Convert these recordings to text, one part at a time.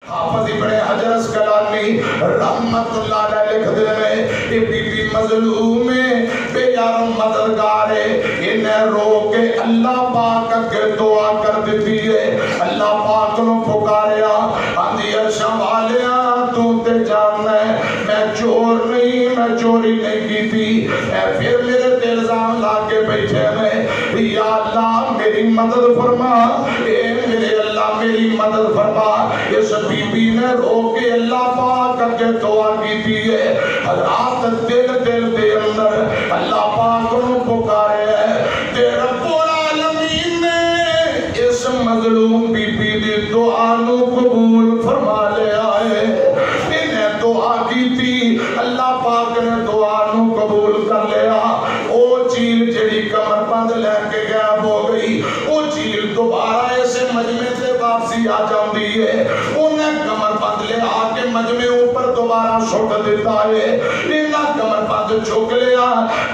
حافظ ابن حجر اسقلانی رحمت اللہ علیہ لکھ دے میں یہ بی بی مظلوم بے یاروں مددگار ہے، انہیں رو کے اللہ پاک کے دعا کر دیتی ہے، اللہ پاک نے پکاریا آندھی عرشاں والیاں تو تے جاننا ہے میں چور نہیں، میں چوری نہیں کی تھی، اے پھر میرے تے الزام لا کے بیٹھے میں یا اللہ میری مدد فرما، اے میرے اللہ میری مدد فرما۔ اس بی بی نے رو کے اللہ پاک کے دعا کی تھی ہے، حضرات دل دے اندر اللہ پاک کو پکارے ہے، تے رب العالمین نے اس مظلوم بی بی دی دعا نو قبول فرما لیا ہے۔ انہیں دعا کی تھی، اللہ پاک نے دعا نو قبول کر لیا۔ او چیل جڑی کمر بند لے کے غائب ہو گئی، او چیل دوبارہ ایسے مجمع سے واپسی آ جاندی ہے، انہیں کمر بند لے آ کے مجمع اوپر دوبارہ چھوٹ دیتا ہے، انہیں کمر بند چھوک لیا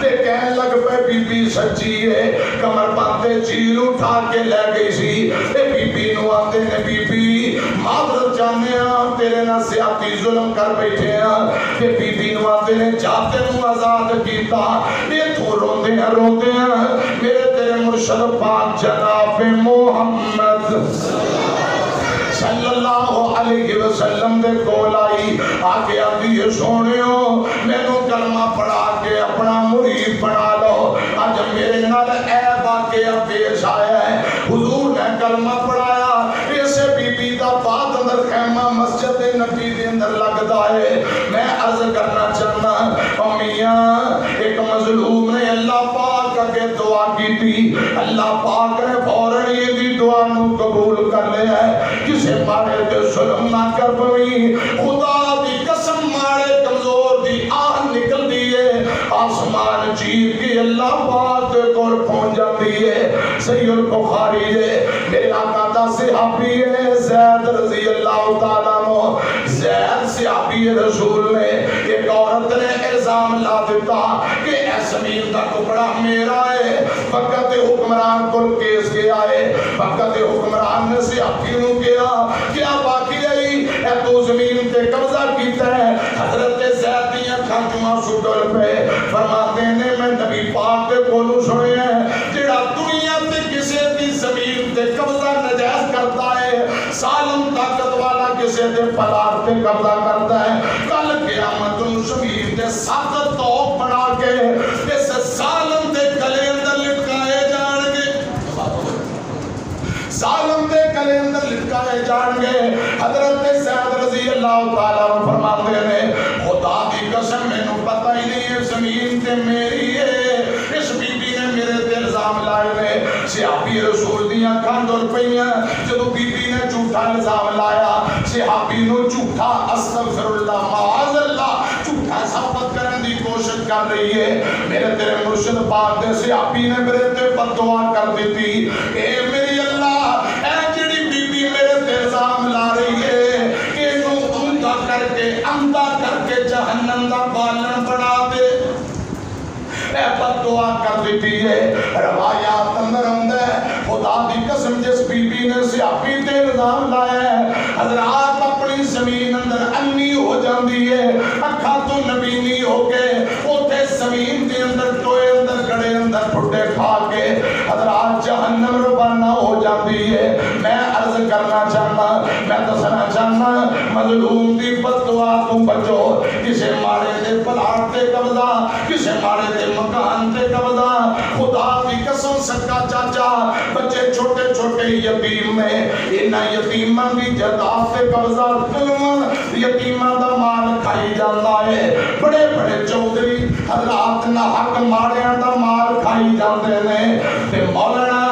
تے کہنے لگ پہ بی بی سچی ہے، کمر بند چیل اٹھا کے لے گئی سی، اے بی بی نو آتے نے بی بی معذرت جانے ہیں تیرے نہ سیاتی ظلم کر بیٹھے ہیں، تے بی بی نو آتے نے جاتے نو آزاد کیتا، یہ تو روندے ہیں میرے تیرے مرشد پاک جناب محمد صلی اللہ علیہ وسلم دے کول آئی، آگے آتی ہے سونیو میں نو کلمہ پڑھا کے اپنا مرید بنا لو۔ آج میرے نال اے واقعہ پیش آیا ہے، حضور نے کلمہ پڑھایا، اسے بی بی دا بات اندر خیمہ مسجد نبی دے اندر لگتا ہے۔ میں عرض کرنا چاہنا امیاں ایک مظلوم نے اللہ پاک کے دعا کی تھی، اللہ پاک نے فوراً یہ دی دعا نو قبول کر لیا ہے، کسے مارے تے ظلم نہ کر پوی، خدا دی قسم مارے کمزور دی آہ نکل دیئے، آسمان چیر کی اللہ پاک کو پہنچ جاتی ہے۔ صحیح البخاری ہے، میرے آقا دا صحابی ہے زید رضی اللہ تعالیٰ عنہ، زید صحابی رسول نے ایک عورت نے الزام لا دیتا کہ اے زمین دا ٹکڑا میرا ہے، وقت حکمران کو کیس کیا ہے، وقت حکمران نے صحابی نو کیا کیا باقی رہی اے تو زمین تے قبضہ کیتا ہے، حضرت زید دیاں کھانچواں سٹل پہ فرماتے نے میں نبی پاک کے کولو سنے ہیں جڑا دنیا تے کسے دی زمین تے قبضہ نجائز کرتا ہے، سالم طاقت والا کسے دے پلار تے قبضہ کرتا ہے، کل قیامت زمین تے سخت توق بنا کے اس سالم تے گلے اندر لٹکائے جان گے، سالم تے گلے اندر لٹکائے جان گے۔ حضرت زید رضی اللہ تعالیٰ فرماتے ہیں خدا دی قسم میں نو پتہ ہی نہیں ہے زمین تے میری ہے، اس بی بی نے میرے تے الزام لائے نے، صحابی رسول دیاں کھاندر پئیاں، جدو بی بی نے جھوٹا الزام لایا، صحابی نو جھوٹا استغفر اللہ معاذ اللہ جھوٹا ثابت کرنے دی کوشش کر رہی ہے، میرے تیرے مرشد پاک دے صحابی نے میرے تے بددعا کر دیتی، اے میری اللہ اے جڑی بی بی میرے تے الزام لا رہی ہے، اینو اندھا کر کے اندھا کر کے جہنم دا بالن بنا دے، اے بددعا کر دیتی ہے۔ روایات اندر ہے خدا دی قسم جس بی بی نے صحابی تے الزام لایا ہے، حضرات اپنی زمین اندر انی ہو جاندی ہے، اکھاں تو نبینی ہو کے اوتھے زمین دے اندر ٹوئے اندر گڑے اندر پھٹے کھا کے حضرات جہنم روانہ ہو جاندی ہے۔ میں عرض کرنا چاہنا، میں دسنا چاہنا مظلوم دی بددعا تو بچو، کسے مارے دے پلاٹ تے قبضہ، کسے مارے دے مکان تے قبضہ، خدا دی قسم صدقہ چاچا بچے چھوٹے چھوٹے یتیم میں انہاں یتیماں دی جدا تے قبضہ ظلم یتیماں دا مال کھائی جاندا ہے، بڑے بڑے چودھری حضرات نہ حق ماڑیاں دا مال کھائی جاندے نے، تے مولانا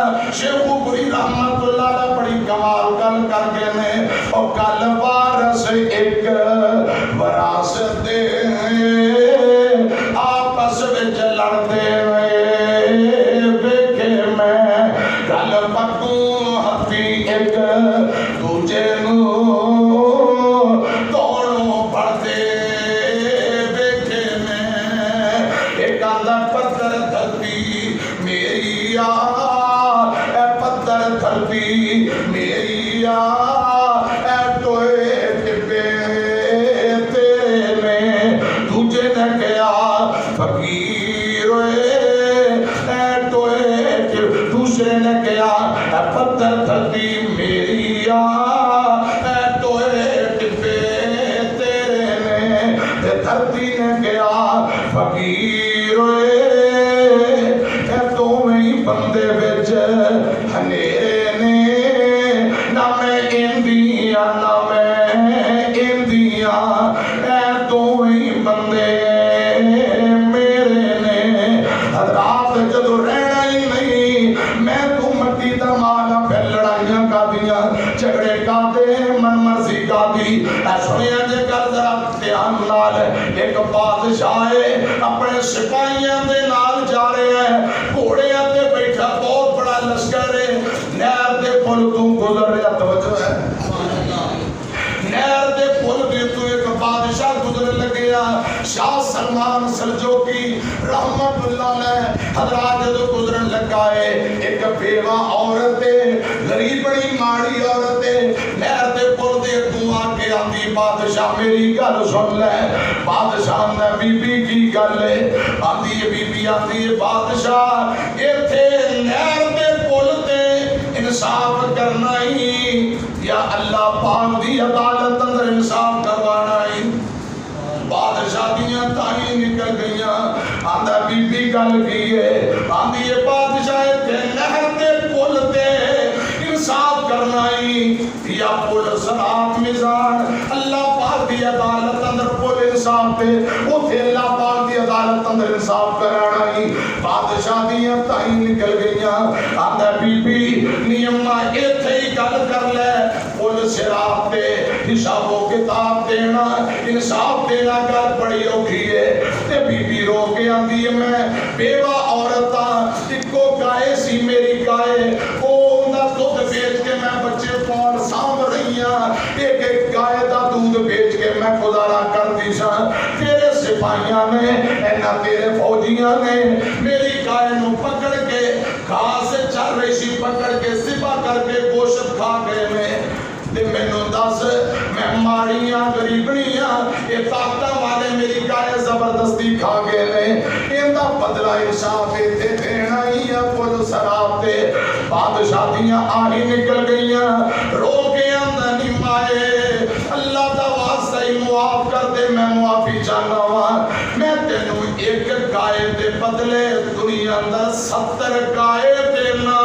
شیخ پوری رحمت اللہ علیہ بڑی کمال گل کر گئے نے، او کل وارث ایک وراثت دے آپس وچ لڑدے ویکھے میں، گل پکوں ہتھی ایک دوجے نو توڑوں پڑدے ویکھے میں، ایک آندا پتھر دھرتی میری آ، اے پتھر دھرتی میری آ، اے ٹوئے دھرتی نے کیا فقیر اے تو میں بندے بچ ہنیرے نے نہ میں اندیاں نہ میں اندیاں اے تو ہی بندے میرے نے حضرات جدو رہنا ہی نہیں میں تو مٹی دا مالا پھر لڑائیاں کا دیا جھگڑے کا دے من مرضی کا دی سنیا جے کر ذرا دھیان نال ایک بادشاہ اپنے سپاہیاں دے نال جا رہے ہیں گھوڑیاں تے بیٹھا بہت بڑا لشکر ہے نہر دے پل تو گزر رہا توجہ ہے نہر دے پل دے تو ایک بادشاہ گزر لگیا شاہ سلمان سلجوکی رحمت اللہ علیہ حضرات جو گزرن لگا ہے ایک بیوہ عورت غریب بڑی ماڑی عورت نہر دے پل دے تو آ کے آندی بادشاہ میری گل سن لے بادشاہ نے بی بی کی گل آندی بی بی آندی بادشاہ ایتھے نہر دے پل دے انصاف کرنا ہی یا اللہ پاک دی عدالت اندر انصاف کروانا ہی بادشاہ دیاں تائیں نکل گئیاں آندہ بی بی گل کیے آندی یہ بادشاہ تے نہر دے پل دے انصاف کرنا ہی یا پل صراط میزان اللہ پاک دی عدالت اندر پل انصاف دے وہ تھے اللہ پاک دی عدالت اندر انصاف کرانا ہی بادشاہ دیاں تائیں نکل گئیاں آندہ بی بی نیمہ ایتھے ہی گل کر لے پل صراط دے حساب و کتاب دینا انصاف دینا گل بڑی اوکھی ہے تے بی بی رو کے آندی ہے میں بیوہ عورتاں اکو گائے سی میری گائے او انہا دودھ بیچ کے میں بچے پال سام رہی ہیں ایک ایک گائے دا دودھ بیچ کے میں گزارا کر دی سا تیرے سپاہیاں نے اینا تیرے فوجیاں نے میری گائے نو پکڑ کے گھاس سے چل رہی سی پکڑ کے ذبح کر کے گوشت کھا گئے میں تے میں نو دس میں ماڑیاں غریبنیاں یہ طاقتہ والے میری گائے زبردستی کھا گئے نے اندہ بدلہ انصاف تے دینا ہی ہے پل صراط تے بادشاہ دیاں آہی نکل گئیاں رو کے اندہ نمائے اللہ دا واسطہ ہی معاف کر دے میں معافی چاہنا ہوا میں تینوں ایک گائے دے بدلے دنیا اندر 70 گائے دینا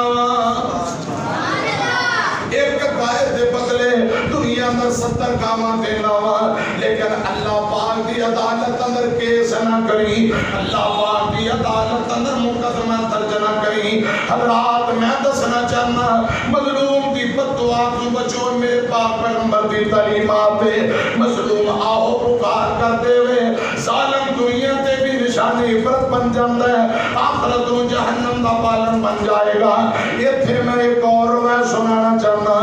ایک گائے دے بدلے دنیا اندر 70 گاواں دینا وا لیکن اللہ پاک دی عدالت اندر کیس نہ کری اللہ پاک دی عدالت اندر مقدمہ درج نہ کری حضرات میں دسنا چاہنا مظلوم دی بددعا تو بچو میرے پاک پیغمبر دی تعلیمات دے مظلوم آہو پکار کر دے وے ظالم دنیا تے بھی نشانی عبرت بن جاندہ ہے آخرت و جہنم دا پالن بن جائے گا یہ تھے میں ایک اور میں سنانا چاہنا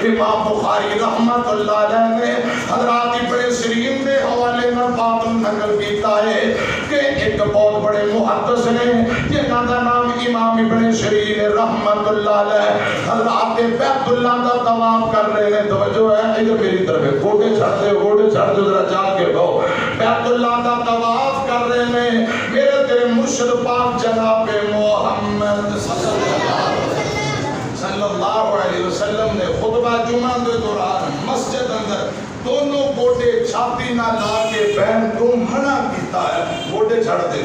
امام بخاری رحمت اللہ علیہ نے حضرات ابن سیرین دے حوالے میں باب نقل کیتا ہے کہ ایک بہت بڑے محدث نے جنہاں دا نام امام ابن سیرین رحمت اللہ علیہ حضرات بیت اللہ دا طواف کر رہے ہیں توجہ ہے ادھر میری طرف ہے گھوڑے چھڑ دے ذرا جا کے کہو بیت اللہ دا طواف کر رہے ہیں میرے تیرے مرشد پاک جناب محمد صلی اللہ علیہ وسلم نے خطبہ جمعہ دے دوران مسجد اندر دونوں گوٹے چھاتی نہ لا کے بہن کو منع کیتا ہے گوٹے چھڑ دے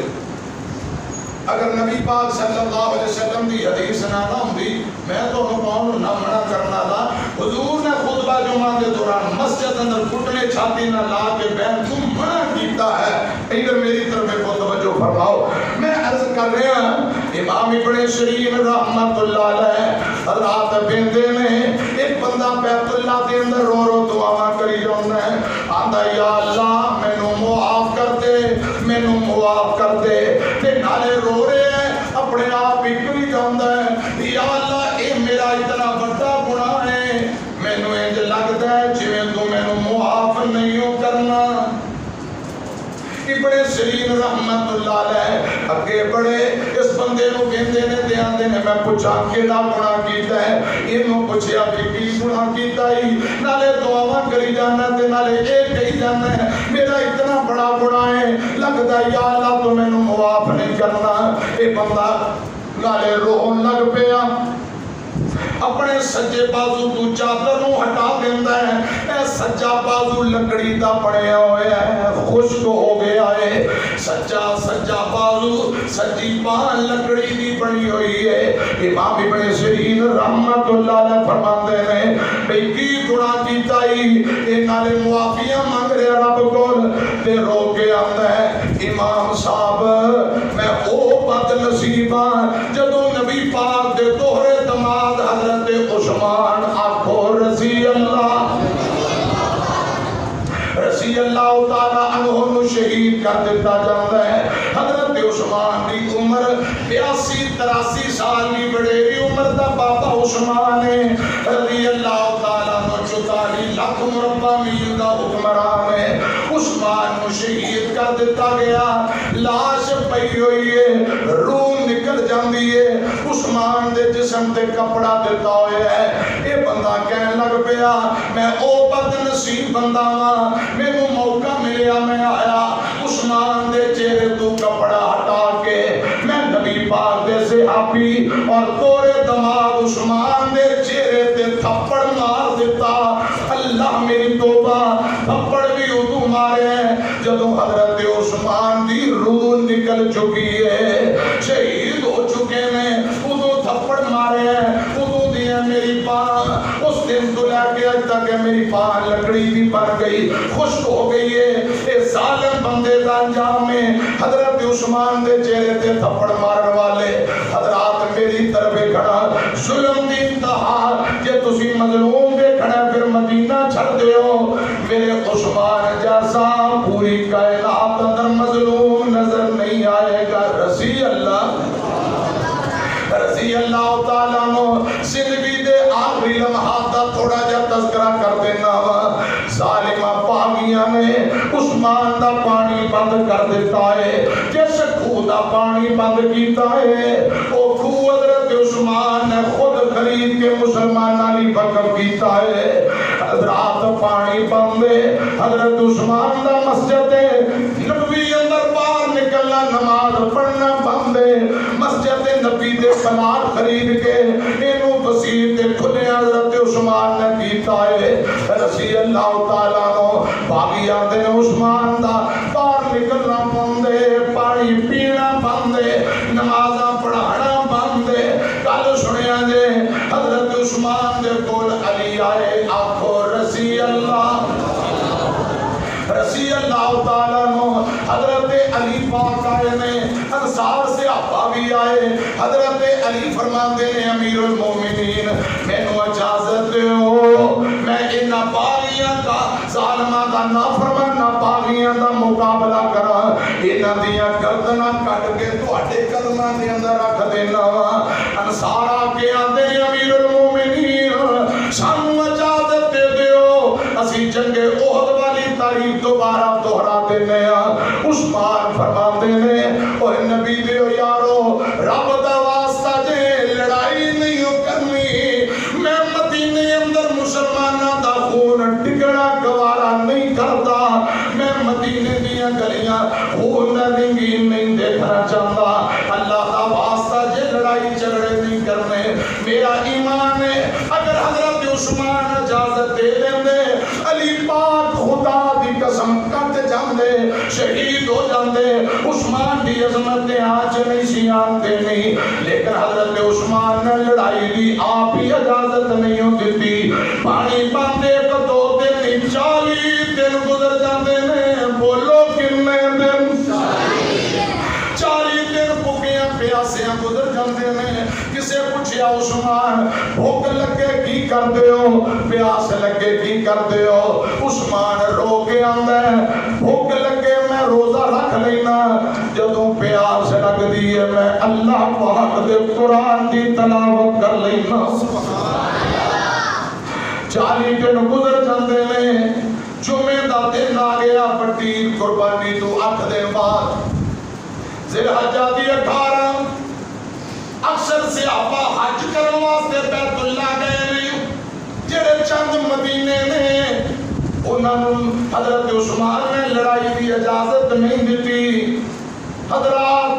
اگر نبی پاک صلی اللہ علیہ وسلم دی حدیث نہ ہوندی میں تو کون نہ منع کرنا تھا حضور نے خطبہ جمعہ دے دوران مسجد اندر گھٹنے چھاتی نہ لا کے بہن کو منع کیتا ہے ادھر میری طرف کو توجہ فرماؤ میں عرض کر رہا ہوں امام ابن سیرین رحمت اللہ علیہ حضرات بیندے نے ایک بندہ بیت اللہ دے اندر رو رو دعا کری جاؤں ہے آندہ یا اللہ میں نو معاف کر دے میں نو معاف کر دے تے نالے رو رہے ہیں اپنے آپ اکلی جاؤں ہے یا اللہ اے میرا اتنا بڑا گناہ ہے میں نو انج لگتا ہے جویں تو میں نو معاف نہیں کرنا ابن سیرین رحمت اللہ علیہ اگے بڑے اس بندے نو کہندے نے دیاں دے نے میں پوچھا کیڑا گناہ کیتا ہے اینو پوچھیا کہ کی گناہ کیتا ہی نالے دعاواں کری جانا تے نالے اے کہی جانا ہے میرا اتنا بڑا گناہ ہے لگدا یا اللہ تو مینوں معاف نہیں کرنا اے بندہ نالے روحن لگ پیا اپنے سجے بازو تو چادر نو ہٹا دیندا ہے اے سجا بازو لکڑی دا بنیا ہوا ہے، خشک ہو گیا ہے، سجا بازو سجی بان لکڑی دی بنی ہوئی ہے۔ امام ابن سیرین رحمت اللہ علیہ فرماندے نے بھئی کی گناہ کیتا ہی انہاں نے معافیاں مانگ رہے رب کول تے رو کے آندا ہے امام صاحب میں او بد نصیب ہاں جدوں نبی پاک دے دوہرے دماد حضرت عثمان آکھو رضی اللہ تعالیٰ عنہ نو شہید کر دیتا جاتا ہے۔ حضرت عثمان دی عمر 82-83 سال کی بڑی عمر دا بابا عثمان ہے رضی اللہ تعالیٰ عنہ 44 لاکھ مربع میل دا حکمران ہے۔ عثمان نو شہید کر دیتا گیا، لاش پئی ہوئی ہے، روح نکل جاندی ہے، عثمان دے جسم تے کپڑا دیتا ہویا ہے۔ اے بندہ کہنے لگ پیا میں او بد نصیب بندہ ہاں، مینوں موقع ملیا میں آیا عثمان دے چہرے تو کپڑا ہٹا کے میں نبی پاک دے صحابی اور تورے دماغ عثمان دے چہرے تے تھپڑ مار دیتا۔ اللہ میری توبہ، تھپڑ بھی ادو مارے ہیں جدوں حضرت عثمان دی روح نکل چکی ہے، شہید ہو چکے ہیں، ادو تھپڑ مارے ہیں، ادو دیا میری پاں اس دن تو لے کے آج تک میری پاں لکڑی بھی بن گئی، خشک ہو گئی ہے۔ اے ظالم بندے دا انجام میں حضرت عثمان دے چہرے تے تھپڑ مارن والے حضرات میری طرف کھڑا ظلم دی انتہا کہ تسی مظلوم دے کھڑا پھر مدینہ چھڑ دیو، میرے عثمان جیسا پوری کائنات اندر مظلوم نظر نہیں آئے گا۔ رضی اللہ تعالیٰ عنہ زندگی دے آخری لمحات دا تھوڑا جا تذکرہ کر دینا وا۔ ظالمہ باغیاں نے عثمان دا پانی بند کر دیتا ہے، جس کھو دا پانی بند کیتا ہے وہ کھو حضرت عثمان نے خود خرید کے مسلمانہ لی وقف کیتا ہے۔ حضرات پانی بند ہے، حضرت عثمان دا مسجد نبوی اندر باہر نکلنا نماز پڑھنا بند ہے، مسجد نبی دے پلاٹ خرید کے انہوں بسیط کھلے حضرت عثمان نے کیتا ہے۔ رضی اللہ تعالیٰ عنہ باغی آتے ہیں عثمان دا باہر نکلنا بند ہے، پانی پینا بند ہے، نمازاں پڑھانا بند ہے۔ کل سنیا جے حضرت عثمان دے کول علی آئے، آکھو رضی اللہ تعالیٰ عنہ حضرت علی پاک آئے نے، انصار سے آپا بھی آئے، حضرت علی فرماتے ہیں امیر المومنین مینوں اجازت ہو میں ان باغیاں کا ظالمہ دا نافرمان باغیاں دا مقابلہ کرا، انہاں دیاں گردناں کٹ کے تواڈے قدماں دے اندر رکھ دینا۔ انصار آ کے آندے امیر المومنین سانوں اجازت دے دیو اسی جنگ احد والی تاریخ دوبارہ دہرا دینے ہیں۔ عثمان فرماتے ہیں اور نبی دیو یارو رب دا واسطہ جے لڑائی نہیں ہو کرنی، میں مدینے اندر مسلمانہ دا خون ٹکڑا گوارا نہیں کرتا، میں مدینے دیا گلیاں خون رنگین نہیں دیکھنا چاہتا، اللہ دا واسطہ جے لڑائی جھگڑے نہیں کرنے، میرا ایمان ہے اگر حضرت عثمان اجازت دے لیندے علی پاک خدا دی قسم کٹ جاندے شہید ہو جاندے، عثمان دی عظمت آج نہیں سی آندے نہیں، لیکن حضرت عثمان نے لڑائی دی آپ ہی اجازت نہیں ہو دیتی۔ پانی باندے کو 2 دن نہیں 40 دن گزر جاندے نے، بولو کنے دن 40 دن بھوکیاں پیاسیاں گزر جاندے نے۔ کسے پوچھیا عثمان بھوک لگے کی کر دیو، پیاس لگے کی کر دیو، عثمان رو کے آندا ہے بھوک لگے میں روزہ رکھ لینا، جدوں پیاس لگ دی ہے میں اللہ پاک دے قرآن دی تلاوت کر لینا۔ 40 دن گزر جاندے نے، جمعے دا دن آ گیا، پٹیر قربانی تو 8 دن بعد ذی الحجہ دی 18 اکثر صحابہ حج کرنے واسطے بیت اللہ گئے نہیں، جڑے چند مدینے نے انہاں نوں حضرت عثمان نے لڑائی دی اجازت نہیں دیتی۔ حضرات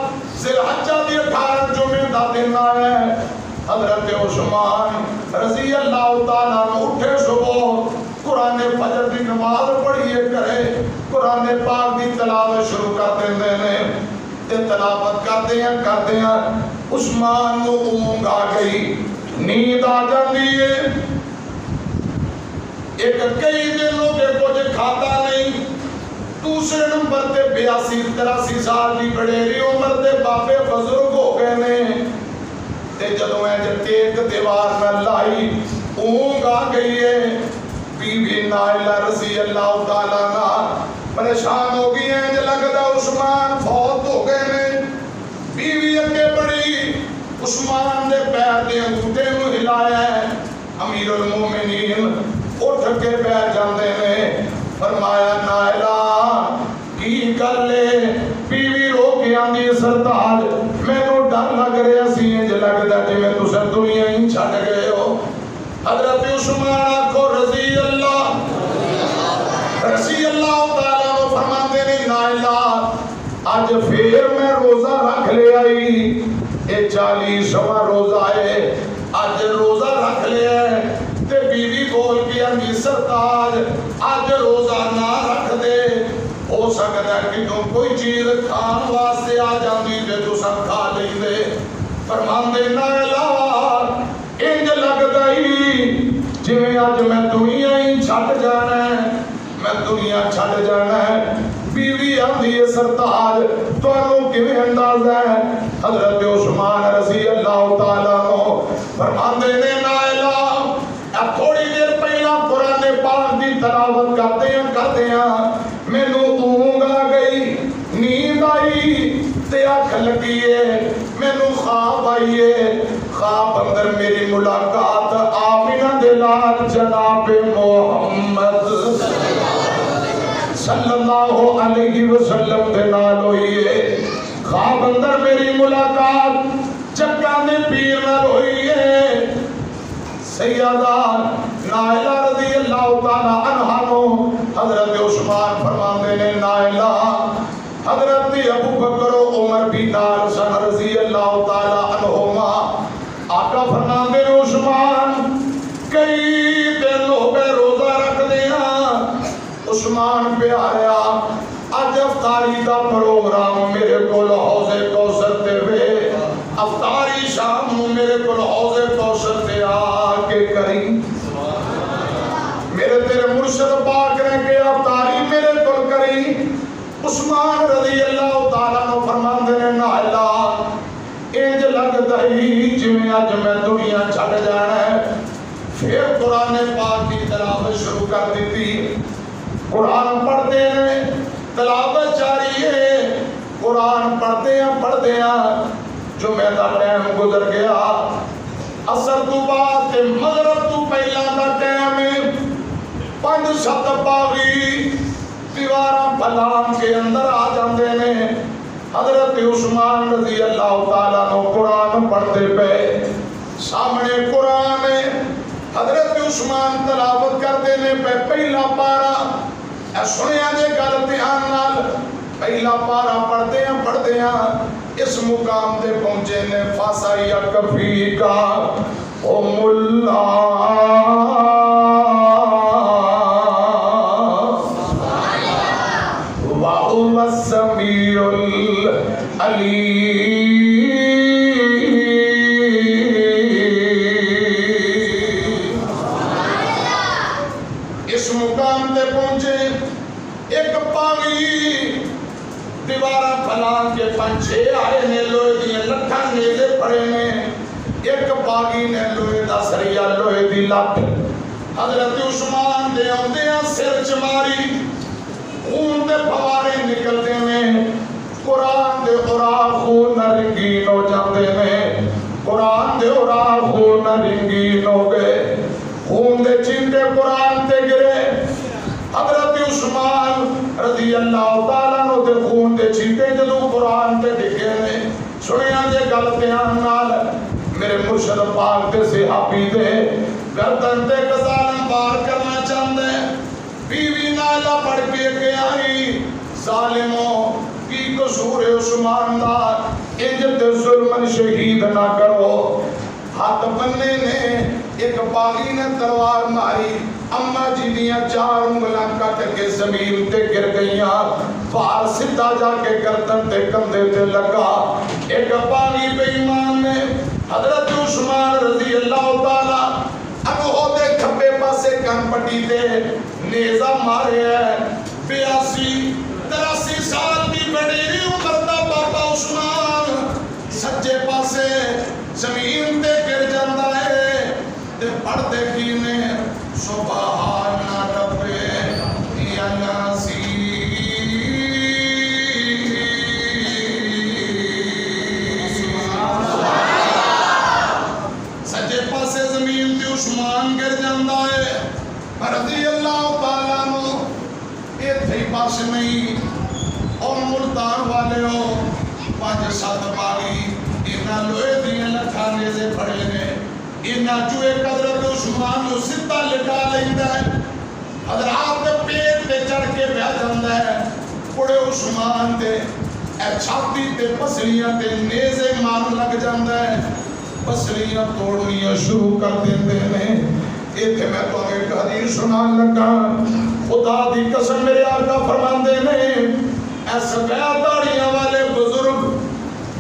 ذی الحجہ دی 18 جمعے دا دن آیا ہے، حضرت عثمان رضی اللہ تعالیٰ عنہ اٹھے صبح قرآن فجر کی نماز پڑھیے کرے قرآن پاک دی تلاوت شروع کر دیندے نے تے تلاوت کرتے ہیں عثمان نو اونگ آ گئی نیند آ جاندی ہے ایک کئی دنوں کے کچھ کھاتا نہیں دوسرے نمبر تے 82-83 سال کی بڑیری عمر دے بابے بزرگ ہو گئے نے تے جدوں اے ٹیک دیوار نہ لائی اونگ آ گئی ہے بی بی نائلہ رضی اللہ تعالیٰ عنہ پریشان ہو گئی ہیں لگتا عثمان فوت ہو گئے نے بیوی اگے بڑی عثمان دے پیر دے انگوٹھے نوں ہلایا ہے امیر المومنین اٹھ کے بیٹھ جاندے نے فرمایا نائلہ کی گل ہے بیوی رو کے آندی سرتاج مینوں ڈر لگ رہا سی انج لگدا جویں تساں دنیا ہی چھڈ گئے ہو حضرت عثمان آکھو رضی اللہ تعالیٰ عنہ فرماندے نے نائلہ آج پھر میں روزہ رکھ لے آئی اے 40واں روزہ ہے آج روزہ رکھ لے ہے تے بیوی بول کے آندی سرتاج آج روزہ نہ رکھ دے ہو سکتا ہے کہ تم کوئی چیز کھان واسطے آ جاندی تے تساں کھا لیندے فرماندے نائلہ انج لگدا ہی جویں اج میں دنیا ہی چھڈ جانا ہے میں دنیا چھڈ جانا ہے بیوی آندی ہے سرتاج تانوں کیویں اندازہ ہے حضرت عثمان رضی اللہ تعالیٰ عنہ فرماندے نے نائلہ اب تھوڑی دیر پہلا قرآن پاک دی تلاوت کرتے ہیں مینوں اونگ آ گئی نیند آئی تے اکھ لگی ہے مینوں خواب آئی ہے خواب اندر میری ملاقات آمینہ دے نال جناب محمد صلی اللہ علیہ وسلم دے نال ہوئی ہے خواب اندر میری ملاقات چکا دے پیر نال ہوئی ہے سیدہ نائلہ رضی اللہ تعالیٰ عنہ نو حضرت عثمان فرماندے نے نائلہ حضرت ابو بکر و عمر بھی نال سن رضی اللہ تعالیٰ عنہما آقا فرماندے نے عثمان کئی دن ہو گئے روزہ رکھ دیا عثمان پہ آیا آج افطاری دا پروگرام میرے کو حوض کوثر تے وے افطاری شام میرے کو حوض کوثر تے آ کے کری میرے تیرے مرشد پاک نے کہ افطاری میرے کو کری عثمان رضی اللہ تعالیٰ عنہ فرماندے نے نائلہ انج لگدا ہی جویں اج میں دنیا چھڈ جانا ہے پھر قرآن پاک کی تلاوت شروع کر دیتی قرآن پڑھتے ہیں تلاوت جاری ہے قرآن پڑھتے ہیں جمعہ دا ٹائم گزر گیا عصر تو بعد تے مغرب تو پہلا دا ٹائم ہے 5-7 باغی دیواراں پھلان کے اندر آ جاندے نے حضرت عثمان رضی اللہ تعالیٰ عنہ قرآن پڑھتے پے سامنے قرآن ہے حضرت عثمان تلاوت کرتے نے پہ پہلا پارا سنیا جے گل دھیان نال پہلا پارا پڑھتے ہیں اس مقام تے پہنچے نے فاسایا کفی کا او ملا وَهُوَ السَّمِيعُ الْعَلِيمُ اس مقام تے پہنچے ایک پاگی دیوارہ پھلان کے 5-6 آئے نے لوہے دی لکھاں نیلے پڑے نے ایک باغی نے لوہے دا سریا لوہے دی لٹ حضرت عثمان دے آندے سر چماری خون دے پھوارے نکلتے ہیں قرآن دے اراغ خون رنگین ہو جاندے ہیں قرآن دے اراغ خون رنگین ہو گئے خون دے چنٹے قرآن تے گرے حضرت عثمان رضی اللہ تعالیٰ عنہ دے خون دے چنٹے جدو قرآن تے ڈگے نے سنیا جے گل دھیان نال میرے مرشد پاک تے صحابی دے گردن تے ظالم بار کرنا چاہندے بیوی نائلہ پڑھ کے آئی ظالموں کی قصور عثمان دا انج تے ظلمن شہید نہ کرو ہاتھ بننے نے ایک باغی نے تلوار ماری اما جی دیاں 4 انگلاں کٹ کے زمین تے گر گئیاں بار سدھا جا کے گردن تے کندھے تے لگا ایک پانی بے ایمان نے حضرت عثمان رضی اللہ تعالی اب ہوتے کھبے پاسے کن پٹی تے نیزہ مارے ہے 82-83 سال کی بڑی عمر دا بابا عثمان سجے پاسے زمین تے گر جاندا ہے تے پڑھتے کی نے سبحان رب یا ناسی سجے پاسے زمین تے عثمان گر جاندا ہے رضی اللہ تعالیٰ عنہ ایتھے پاس نہیں اور ملتان والے ہو 5-7 باغی انہاں لوہے دیاں لکھانے سے پڑے نے انہاں جو ایک حضرت عثمان نو سدھا لٹا لیندا ہے حضرات دے پیٹ تے چڑھ کے بیٹھ جاندا ہے پڑے عثمان تے اے چھاتی تے پسلیاں تے نیزے مارن لگ جاندا ہے پسلیاں توڑنیاں شروع کر دیندے نے ایتھے میں تو ایک حدیث سنان لگا خدا دی قسم میرے آقا فرماندے نے اے سفید داڑیاں والے بزرگ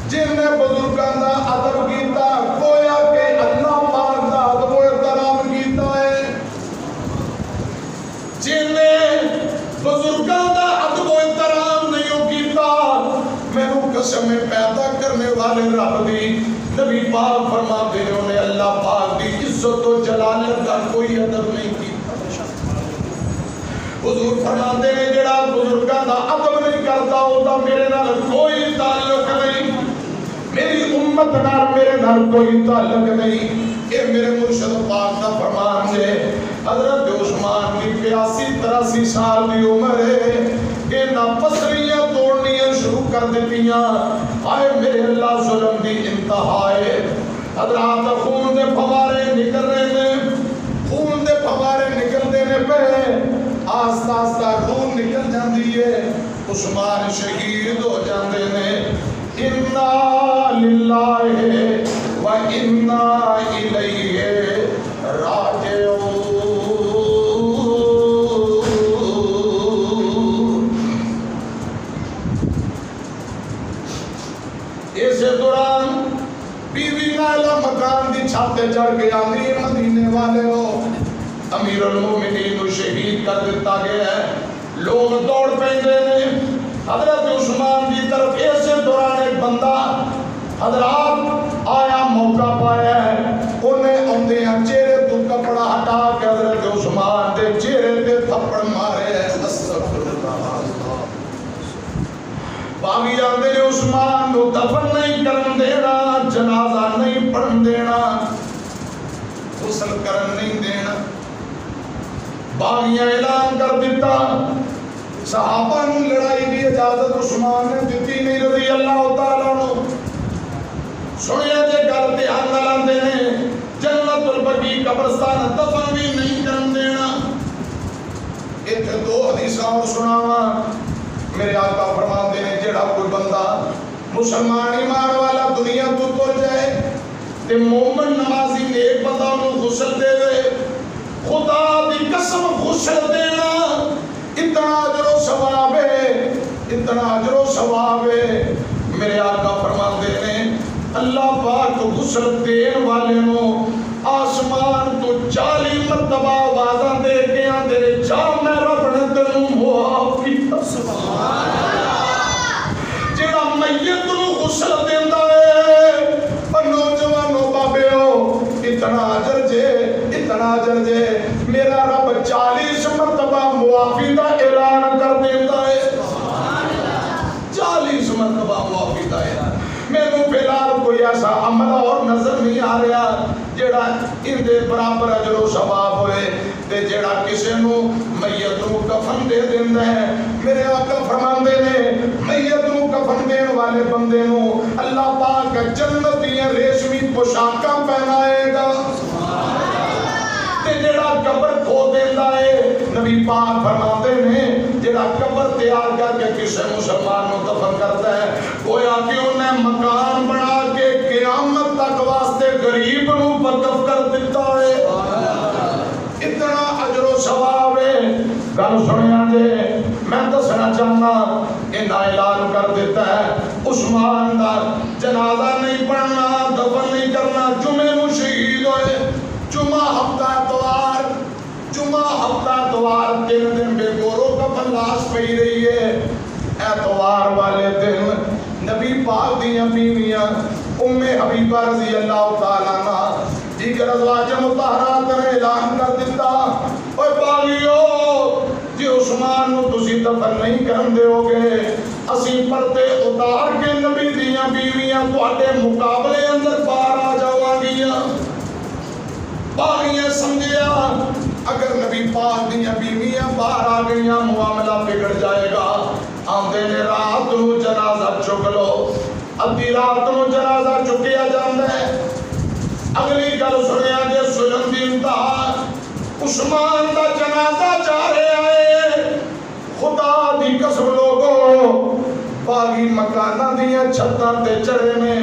جن نے بزرگاں دا ادب کیتا گویا کہ اللہ پاک دا ادب و احترام کیتا ہے جن نے بزرگاں دا ادب و احترام نہیں کیتا میرے قسم پیدا کرنے والے رب دی نبی پاک فرماتے ہیں انہیں اللہ پاک دی عزت و جلالت کا کوئی ادب نہیں کیتا حضور فرماتے ہیں جڑا بزرگاں دا ادب نہیں کرتا ہوتا میرے نال کوئی تعلق نہیں میری امت نال میرے نال کوئی تعلق نہیں اے میرے مرشد پاک دا فرمان ہے حضرت عثمان کی 82-83 سال کی عمر ہے کہ نہ پسلیاں توڑنیاں شروع کر دیتیاں آئے میرے اللہ ظلم دی انتہا ہے حضرات خون دے فوارے نکل رہے ہیں خون دے فوارے نکل دینے پہ آستہ آستہ خون نکل جاندی ہے عثمان شہید ہو جاندے نے اِنَّا لِلَّهِ وَإِنَّا إِلَيْهِ راجعون اسے دوران بیوی نائلہ مکان دی چھاتے چڑھ کے امیر مدینے والے ہو امیر المومنین کو شہید کر دیتا گیا ہے لوگ دوڑ پہنگے نے حضرت عثمان کی طرف ایسے دوران ایک بندہ حضرات آیا موقع پایا ہے انہیں اندے ہیں چہرے تو کپڑا ہٹا کے حضرت عثمان دے چہرے دے تھپڑ مارے ہیں باغی آندے نے عثمان نو دفن نہیں کرن دینا جنازہ نہیں پڑھن دینا غسل کرن نہیں دینا باغیاں اعلان کر دیتا صحابہ نے لڑائی کی اجازت عثمان نے دیتی نہیں رضی اللہ تعالیٰ عنہ سنیا جے گل دھیان نال آندے نے جنت البقیع قبرستان دفن بھی نہیں کرن دینا ایتھے 2 حدیثاں اور سناواں میرے آقا فرماندے نے جڑا کوئی بندہ مسلمان ایمان والا دنیا تو تر جائے تے مومن نمازی نیک بندہ انہوں غسل دے دے خدا دی قسم غسل دینا اتنا اجر و ثواب ہے اتنا اجر و ثواب ہے میرے آقا فرماندے نے اللہ پاک غسل دین والے نو آسمان تو 40 مرتبہ آوازاں دے کے آندے نے جا میں رب نے تینوں معاف کیتا سبحان اللہ جڑا میت نو غسل دیندا ہے پر نوجوانو بابیو اتنا اجر جے میرا رب 40 مرتبہ معافی دا اعلان کر دیتا ہے 40 مرتبہ معافی دا اعلان میرے فی الحال کوئی ایسا عمل اور نظر نہیں آ رہا جڑا ان دے برابر اجر و ثواب ہوئے تے جڑا کسے نو میت نو کفن دے دیندا ہے میرے آقا فرماندے نے میت نو کفن دین والے بندے نو اللہ پاک جنت دیاں ریشمی پوشاکاں پہنائے گا تے جڑا قبر کھو دیندا ہے نبی پاک فرماتے ہیں جڑا قبر تیار کر کے کسے مسلمان نو دفن کرتا ہے گویا کہ انہیں مکان بنا کے قیامت تک واسطے غریب نو وقف کر دیتا ہے اتنا اجر و تو ثواب ہے. گل سنیا جے میں دسنا چاہنا انہاں اعلان کر دیتا ہے عثمان دا جنازہ نہیں پڑھنا دفن نہیں کرنا جمعے نو شہید ہوئے. جمعہ ہفتہ اتوار تین دن بے گورو کفن لاش پئی رہی ہے. اتوار والے دن نبی پاک دیاں بیویاں ام حبیبہ رضی اللہ تعالیٰ عنہ دیگر ازواج مطہرات نے اعلان کر دیتا اوے باغیو جی عثمان نو تسی دفن نہیں کرن دے ہوگے اسی پردے اتار کے نبی دیاں بیویاں تواڈے مقابلے اندر باہر آ جاواں گیاں. باغیاں سمجھیا اگر نبی پاک دیاں بیویاں باہر آ گئیاں معاملہ بگڑ جائے گا. آندے نے رات نو جنازہ چک لو ادھی رات نو جنازہ چکیا جاندا ہے. اگلی گل سنیا جے سجن دی انتہا عثمان دا جنازہ جا رہا ہے. خدا دی قسم لوگو باغی مکاناں دیاں چھتاں تے چڑھے نے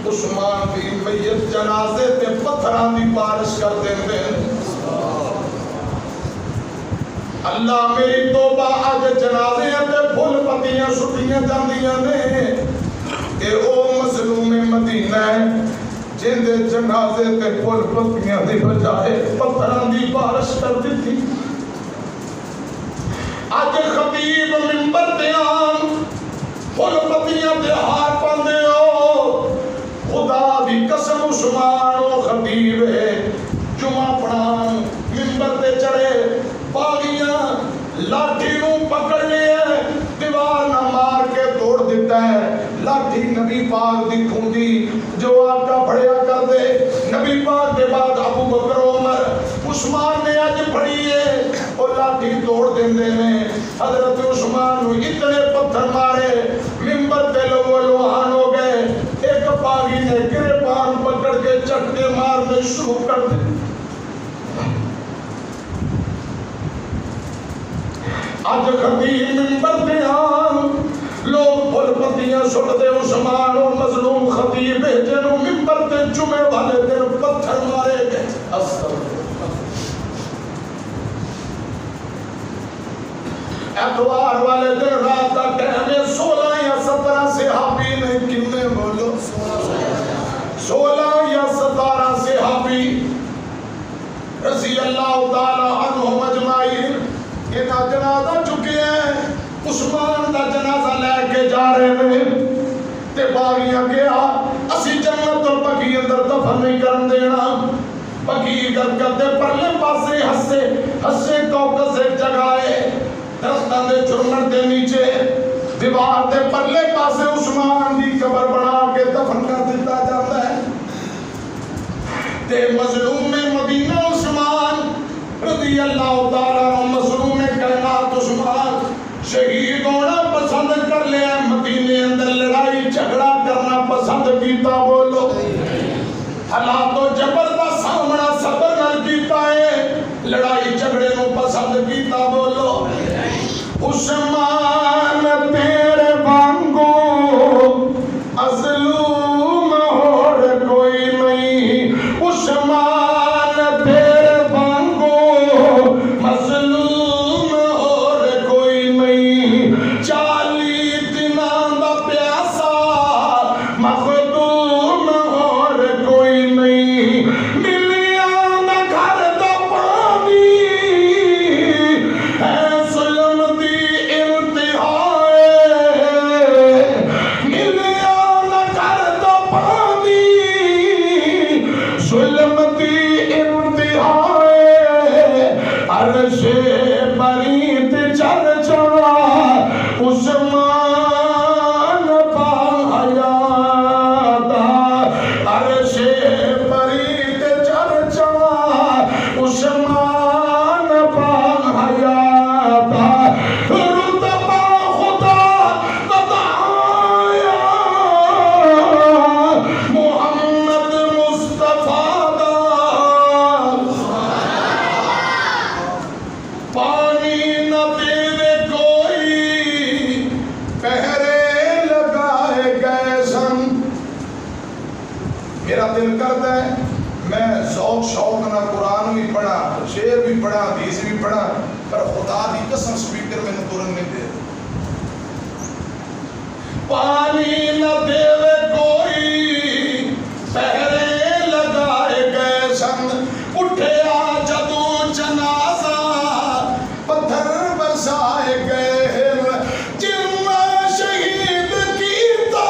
عثمان دی میت جنازے تے پتھراں دی بارش کر دیندے. اللہ میری توبہ اج جنازے تے پھل پتیاں سٹیاں جاندیاں نے. اے او مظلوم مدینہ ہے جن دے جنازے تے پھل پتیاں دی بجائے پتھراں دی بارش کر دتی. اج خطیب منبر تے آن پھل پتیاں تے ہار پاندے ہو. خدا دی قسم عثمان او خطیب ہے جمعہ پڑھان منبر تے چڑھے باغیاں لاٹھی نو پکڑ لیا دیوار نہ مار کے توڑ دیتا ہے. لاٹھی نبی پاک دی کھوندی جو آقا پڑھیا کر دے. نبی پاک کے بعد ابو بکر عمر عثمان نے اج پڑھی ہے اور لاٹھی توڑ دیندے نے. حضرت عثمان نو اتنے پتھر مارے منبر تے لوگو لوہان ہو گئے. ایک باغی نے گریبان پکڑ کے چٹکے مارنے شروع کر دی. آج خطیب منبر پہ آن لوگ پھل پتیاں سٹ دے عثمان اور مظلوم خطیب جنہوں منبر پہ جمعے والے دن پتھر مارے گئے. اتوار والے دن رات کا ٹائم 16 یا 17 صحابی نے کتنے بولو 16 یا 17 صحابی رضی اللہ تعالی عنہم اجمعین انہاں جنازہ چکے ہیں. عثمان دا جنازہ لے کے جا رہے ہیں تے باغیاں گیا اسی جنت اور بقی اندر دفن نہیں کرن دینا. بقی گرگت دے پرلے پاسے ہسے کوکس ایک جگہ ہے درختاں دے جھرمٹ دے نیچے دیوار دے پرلے پاسے عثمان دی قبر بنا کے دفن کر دیتا جاتا ہے. تے مظلوم مدینہ عثمان رضی اللہ تعالیٰ مظلوم کائنات عثمان شہید ہونا پسند کر لیا. مدینے اندر لڑائی جھگڑا کرنا پسند کیتا. بولو حالات و جبر دا سامنا صبر نہ کیتا ہے لڑائی جھگڑے نو پسند کیتا. بولو عثمان تیرے وانگو مظلوم اور کوئی نہیں. عثمان تیرے وانگو مظلوم اور کوئی نہیں. 40 دناں دا پیاسا مخدوم اور کوئی نہیں. ملیاں دا گھر دا پانی ہے ظلم دی پانی نہ دیوے کوئی پہرے لگائے گئے سن اٹھے آ جدو جنازہ پتھر برسائے گئے جن شہید کیتا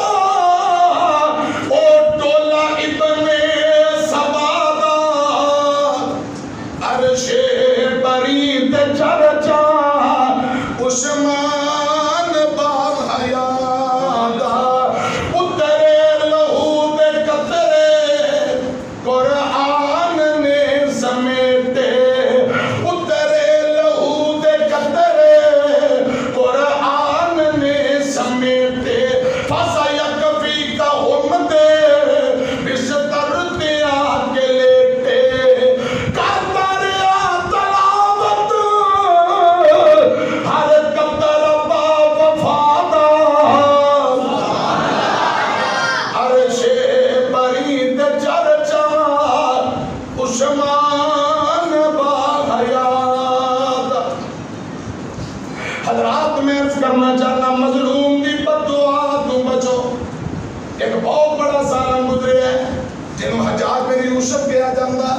او ٹولا ابن سوادہ عرش برید چرچا عثمان باغ حیادہ اترے لہو دے قطرے قرآن نے سمیٹے اترے لہو دے قطرے قرآن نے سمیٹے فَسَا یکفی کا ہم دے بستر تے آ کے لیٹے کرتا رہا تلاوت ہر قطر با وفادہ عرش برید چرچا عثمان با حیات۔ حضرات میں عرض کرنا چاہتا مظلوم دی بددعا تو بچو۔ ایک بہت بڑا سالہ گزرے ہے جنہوں حجاج بن یوسف کیا جاندہ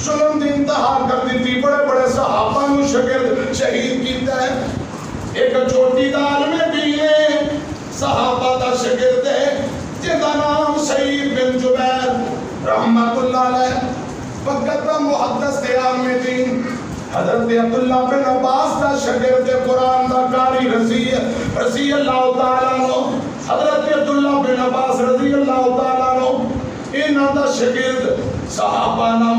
ظلم دی انتہا کر دیتی بڑے بڑے صحابہ نو شگرد شہید کیتا ہے۔ ایک چھوٹی دار میں بھی صحابہ دا شگرد ہے جن کا نام سعید بن جبیر رحمت اللہ علیہ فقط محدث تھے عالم دین حضرت عبداللہ بن عباس دا شگرد قرآن دا قاری رضی اللہ تعالیٰ عنہ حضرت عبداللہ بن عباس رضی اللہ تعالیٰ عنہ انہاں دا شگرد صحابہ نہ